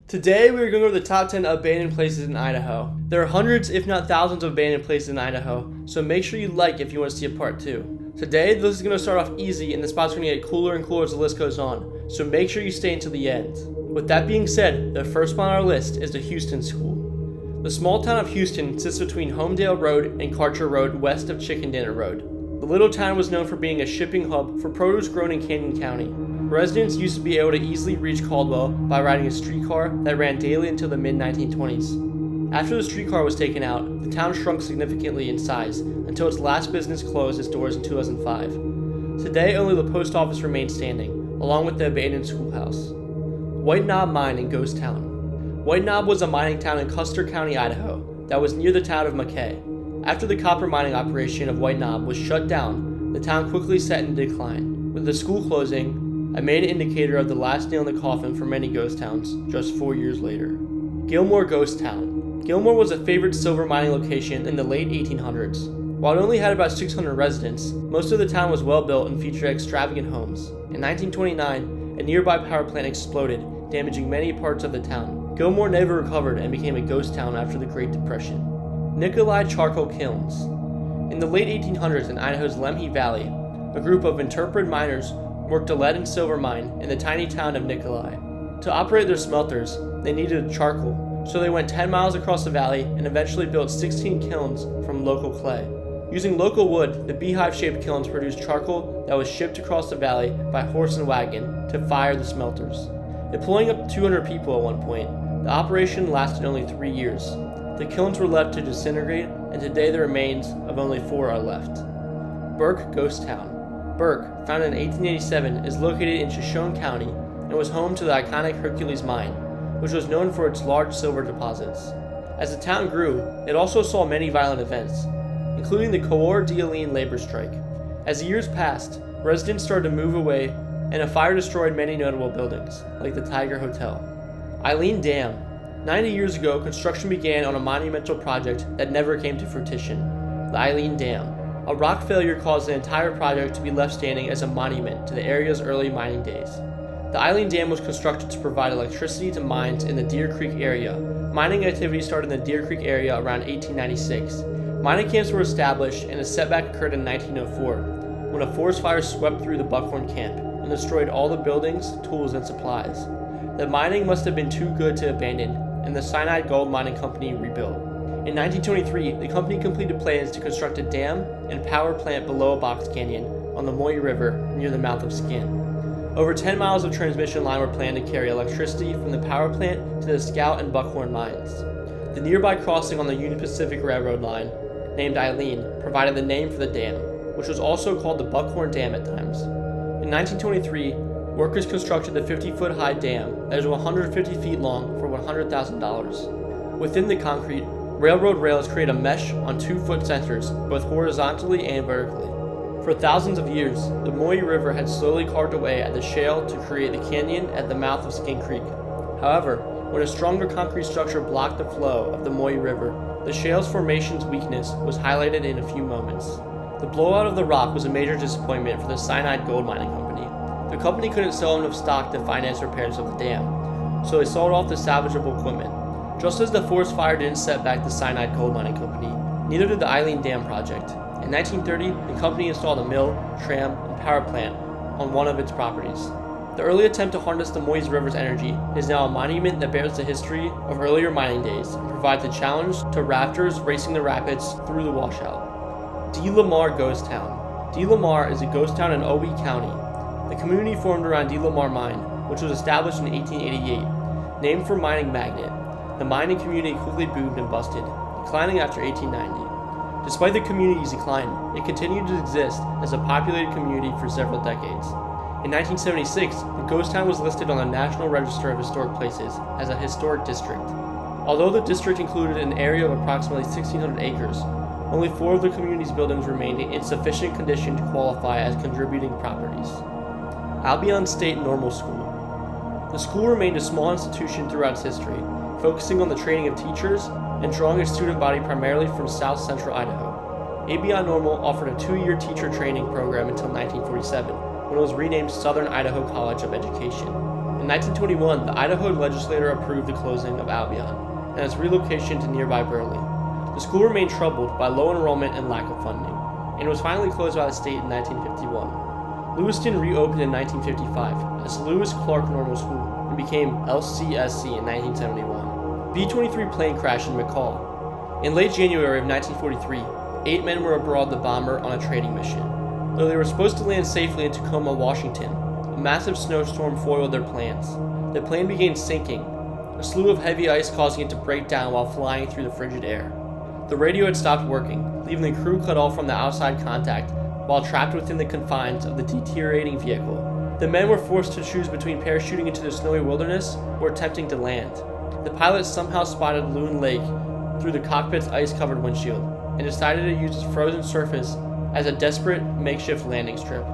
Today we are going to go over the top 10 abandoned places in Idaho. There are hundreds if not thousands of abandoned places in Idaho, so make sure you like if you want to see a part 2. Today this is going to start off easy and the spot's going to get cooler and cooler as the list goes on, so make sure you stay until the end. With that being said, the first spot on our list is the Huston School. The small town of Houston sits between Homedale Road and Karcher Road west of Chicken Dinner Road. The little town was known for being a shipping hub for produce grown in Canyon County. Residents used to be able to easily reach Caldwell by riding a streetcar that ran daily until the mid-1920s. After the streetcar was taken out, the town shrunk significantly in size until its last business closed its doors in 2005. Today, only the post office remains standing, along with the abandoned schoolhouse. White Knob Mine in Ghost Town. White Knob was a mining town in Custer County, Idaho, that was near the town of McCall. After the copper mining operation of White Knob was shut down, the town quickly set in decline, with the school closing, a main indicator of the last nail in the coffin for many ghost towns, just 4 years later. Gilmore Ghost Town. Gilmore was a favorite silver mining location in the late 1800s. While it only had about 600 residents, most of the town was well built and featured extravagant homes. In 1929, a nearby power plant exploded, damaging many parts of the town. Gilmore never recovered and became a ghost town after the Great Depression. Nicholia Charcoal Kilns. In the late 1800s in Idaho's Lemhi Valley, a group of intrepid miners worked a lead and silver mine in the tiny town of Nicholia. To operate their smelters, they needed charcoal, so they went 10 miles across the valley and eventually built 16 kilns from local clay. Using local wood, the beehive-shaped kilns produced charcoal that was shipped across the valley by horse and wagon to fire the smelters. Employing up to 200 people at one point, the operation lasted only 3 years. The kilns were left to disintegrate, and today the remains of only 4 are left. Burke Ghost Town. Burke, founded in 1887, is located in Shoshone County and was home to the iconic Hercules Mine, which was known for its large silver deposits. As the town grew, it also saw many violent events, including the Coeur d'Alene labor strike. As the years passed, residents started to move away, and a fire destroyed many notable buildings, like the Tiger Hotel. Eileen Dam. 90 years ago, construction began on a monumental project that never came to fruition, the Eileen Dam. A rock failure caused the entire project to be left standing as a monument to the area's early mining days. The Eileen Dam was constructed to provide electricity to mines in the Deer Creek area. Mining activity started in the Deer Creek area around 1896. Mining camps were established, and a setback occurred in 1904, when a forest fire swept through the Buckhorn camp and destroyed all the buildings, tools, and supplies. The mining must have been too good to abandon, and the Cyanide Gold Mining Company rebuilt. In 1923, the company completed plans to construct a dam and power plant below a box canyon on the Moy River near the mouth of Skin. Over 10 miles of transmission line were planned to carry electricity from the power plant to the Scout and Buckhorn mines. The nearby crossing on the Union Pacific Railroad line, named Eileen, provided the name for the dam, which was also called the Buckhorn Dam at times. In 1923, workers constructed the 50-foot-high dam that is 150 feet long for $100,000. Within the concrete, railroad rails create a mesh on 2-foot sensors, both horizontally and vertically. For thousands of years, the Moy River had slowly carved away at the shale to create the canyon at the mouth of Skin Creek. However, when a stronger concrete structure blocked the flow of the Moy River, the shale's formation's weakness was highlighted in a few moments. The blowout of the rock was a major disappointment for the Cyanide Gold Mining Company. The company couldn't sell enough stock to finance repairs of the dam, so they sold off the salvageable equipment. Just as the forest fire didn't set back the Cyanide Gold Mining Company, neither did the Eileen Dam project. In 1930, the company installed a mill, tram, and power plant on one of its properties. The early attempt to harness the Moy River's energy is now a monument that bears the history of earlier mining days and provides a challenge to rafters racing the rapids through the washout. Delamar Ghost Town. Delamar is a ghost town in Owe County. The community formed around Delamar Mine, which was established in 1888. Named for mining magnate, the mining community quickly boomed and busted, declining after 1890. Despite the community's decline, it continued to exist as a populated community for several decades. In 1976, the ghost town was listed on the National Register of Historic Places as a historic district. Although the district included an area of approximately 1,600 acres, only 4 of the community's buildings remained in sufficient condition to qualify as contributing properties. Albion State Normal School. The school remained a small institution throughout its history, focusing on the training of teachers and drawing its student body primarily from South Central Idaho. Albion Normal offered a 2-year teacher training program until 1947, when it was renamed Southern Idaho College of Education. In In 1921, the Idaho legislature approved the closing of Albion and its relocation to nearby Burley. The school remained troubled by low enrollment and lack of funding, and was finally closed by the state in 1951. Lewiston reopened in 1955 as Lewis Clark Normal School and became LCSC in 1971. B-23 plane crashed in McCall. In late January of 1943, 8 men were aboard the bomber on a trading mission. Though they were supposed to land safely in Tacoma, Washington, a massive snowstorm foiled their plans. The plane began sinking, a slew of heavy ice causing it to break down while flying through the frigid air. The radio had stopped working, leaving the crew cut off from the outside contact while trapped within the confines of the deteriorating vehicle. The men were forced to choose between parachuting into the snowy wilderness or attempting to land. The pilot somehow spotted Loon Lake through the cockpit's ice-covered windshield and decided to use its frozen surface as a desperate makeshift landing strip.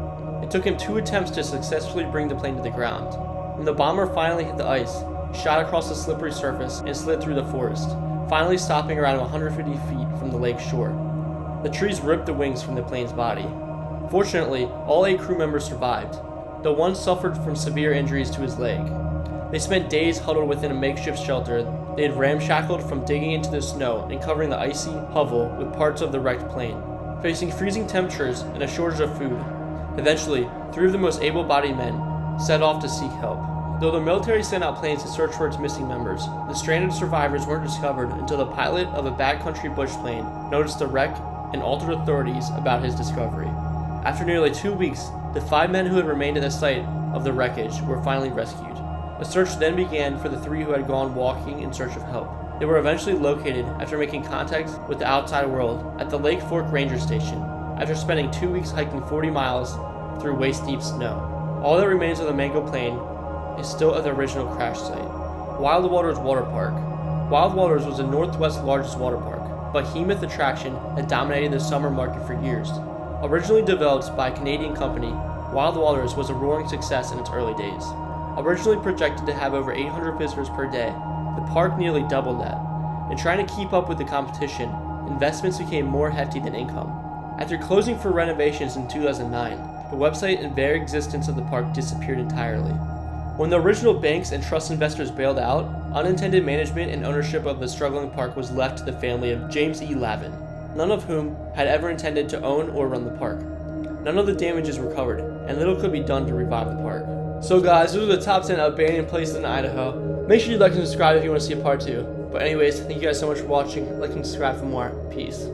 It took him 2 attempts to successfully bring the plane to the ground. When the bomber finally hit the ice, he shot across the slippery surface and slid through the forest, finally stopping around 150 feet from the lake shore. The trees ripped the wings from the plane's body. Fortunately, all 8 crew members survived, though one suffered from severe injuries to his leg. They spent days huddled within a makeshift shelter they had ramshackled from digging into the snow and covering the icy hovel with parts of the wrecked plane, facing freezing temperatures and a shortage of food. Eventually, 3 of the most able-bodied men set off to seek help. Though the military sent out planes to search for its missing members, the stranded survivors weren't discovered until the pilot of a backcountry bush plane noticed the wreck and altered authorities about his discovery. After nearly 2 weeks, the 5 men who had remained at the site of the wreckage were finally rescued. A search then began for the 3 who had gone walking in search of help. They were eventually located after making contact with the outside world at the Lake Fork Ranger Station, after spending 2 weeks hiking 40 miles through waist-deep snow. All that remains of the Mango plane is still at the original crash site. Wild Waters Waterpark. Wild Waters was the Northwest's largest water park, a behemoth attraction that dominated the summer market for years. Originally developed by a Canadian company, Wild Waters was a roaring success in its early days. Originally projected to have over 800 visitors per day, the park nearly doubled that. In trying to keep up with the competition, investments became more hefty than income. After closing for renovations in 2009, the website and very existence of the park disappeared entirely. When the original banks and trust investors bailed out, unintended management and ownership of the struggling park was left to the family of James E. Lavin, none of whom had ever intended to own or run the park. None of the damages were covered, and little could be done to revive the park. So guys, those are the top 10 abandoned places in Idaho. Make sure you like and subscribe if you want to see a part 2. But anyways, thank you guys so much for watching. Like and subscribe for more. Peace.